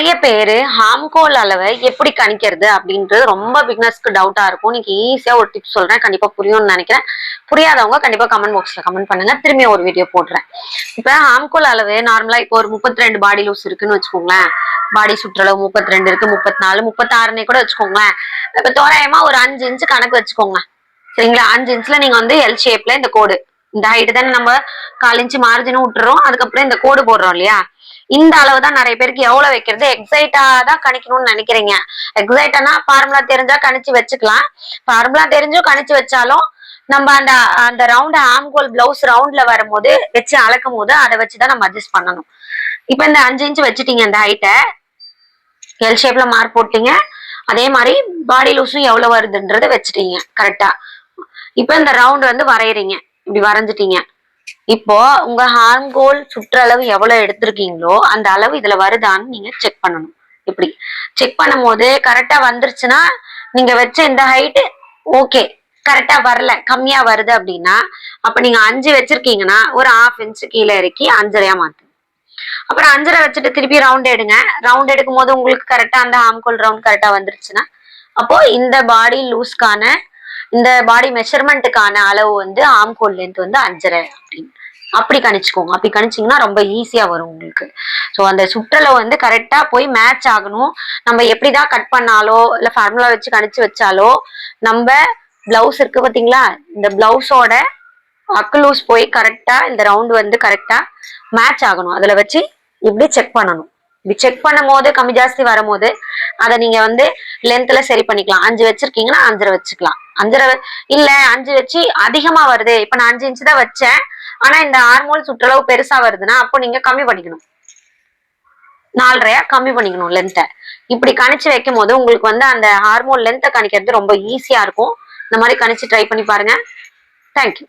நிறைய பேரு ஹார்ம்கோல் அளவை எப்படி கணிக்கிறது அப்படின்றது ரொம்ப பிகினர்ஸ்க்கு டவுட்டா இருக்கும். நீங்க ஈஸியா ஒரு டிப்ஸ் சொல்றேன், கண்டிப்பா புரியும்னு நினைக்கிறேன். புரியாதவங்க கண்டிப்பா கமெண்ட் பாக்ஸ்ல கமெண்ட் பண்ணுங்க, திரும்பி ஒரு வீடியோ போடுறேன். இப்ப ஹார்ம்கோல் அளவு நார்மலா இப்போ ஒரு 32 பாடி லூஸ் இருக்குன்னு வச்சுக்கோங்களேன். பாடி சுற்றளவு 32 இருக்கு, 34, 36 கூட வச்சுக்கோங்களேன். இப்ப தோராயமா ஒரு 5 இன்ச்சு கணக்கு வச்சுக்கோங்க. சரிங்களா? 5 இன்ச்ல நீங்க வந்து எல் ஷேப்ல இந்த கோடு, இந்த ஹைட் தானே நம்ம 4 இன்ச்சு மார்ஜினும் விட்டுறோம், அதுக்கப்புறம் இந்த கோடு போடுறோம் இல்லையா? இந்த அளவு தான் நிறைய பேருக்கு எவ்வளவு வைக்கிறது எக்ஸைட்டா தான் கணிக்கணும்னு நினைக்கிறீங்க. எக்ஸைட்டானா ஃபார்முலா தெரிஞ்சா கணிச்சு வச்சுக்கலாம். ஃபார்முலா தெரிஞ்சும் கணிச்சு வச்சாலும் நம்ம அந்த அந்த ரவுண்ட் ஆம்கோல் பிளவுஸ் ரவுண்ட்ல வரும்போது வச்சு அளக்கும் போது அதை வச்சுதான் நம்ம அட்ஜஸ்ட் பண்ணணும். இப்ப இந்த 5 இன்ச்சு வச்சுட்டீங்க, இந்த ஹைட்டை எல் ஷேப்ல மார்க் போட்டீங்க. அதே மாதிரி பாடி லூஸும் எவ்வளவு வருதுன்றத வச்சுட்டீங்க கரெக்டா. இப்ப இந்த ரவுண்ட் வந்து வரையறீங்க, இப்படி வரைஞ்சிட்டீங்க. இப்போ உங்க ஹார்ம்கோல் சுற்றளவு எவ்வளவு எடுத்திருக்கீங்களோ அந்த அளவு இதுல வருதான்னு நீங்க செக் பண்ணணும். இப்படி செக் பண்ணும் போது கரெக்டா வந்துருச்சுன்னா நீங்க வச்ச இந்த ஹைட் ஓகே, கரெக்டா வரல கம்மியா வருது அப்படின்னா அப்ப நீங்க 5 வச்சிருக்கீங்கன்னா ஒரு 1/2 இன்ச் கீழே இறக்கி 5.5 மாத்து. அப்புறம் 5.5 வச்சுட்டு திருப்பி ரவுண்ட் எடுங்க. ரவுண்ட் எடுக்கும் போது உங்களுக்கு கரெக்டா அந்த ஹார்ம்கோல் ரவுண்ட் கரெக்டா வந்துருச்சுன்னா அப்போ இந்த பாடி லூஸ்க்கான இந்த பாடி மெஷர்மெண்ட்டுக்கான அளவு வந்து ஆம்கோல் லென்த் வந்து 5.5 அப்படின்னு அப்படி கணிச்சுக்கோங்க. அப்படி கணிச்சிங்கன்னா ரொம்ப ஈஸியா வரும் உங்களுக்கு. ஸோ அந்த சுற்றளவு வந்து கரெக்டா போய் மேட்ச் ஆகணும். நம்ம எப்படிதான் கட் பண்ணாலோ இல்ல ஃபார்முலா வச்சு கணிச்சு வச்சாலோ நம்ம பிளவுஸ் இருக்கு பாத்தீங்களா, இந்த பிளவுஸோட அக்கு லூஸ் போய் கரெக்டா இந்த ரவுண்ட் வந்து கரெக்டா மேட்ச் ஆகணும். அதுல வச்சு இப்படி செக் பண்ணணும். இப்படி செக் பண்ணும் போது கம்மி ஜாஸ்தி வரும்போது அதை நீங்க வந்து லென்த்ல சரி பண்ணிக்கலாம். 5 வச்சிருக்கீங்கன்னா 5.5 வச்சுக்கலாம். 5.5 இல்ல 5 வச்சு அதிகமா வருது, இப்ப நான் 5 இன்ச்சு தான் வச்சேன் ஆனா இந்த ஹார்மோல் சுற்றளவு பெருசா வருதுன்னா அப்போ நீங்க கம்மி பண்ணிக்கணும், 4.5 கம்மி பண்ணிக்கணும் லென்த்தை. இப்படி கணிச்சு வைக்கும் போது உங்களுக்கு வந்து அந்த ஹார்மோன் லென்த்தை கணிக்கிறது ரொம்ப ஈஸியா இருக்கும். இந்த மாதிரி கணிச்சு ட்ரை பண்ணி பாருங்க. தேங்க்யூ.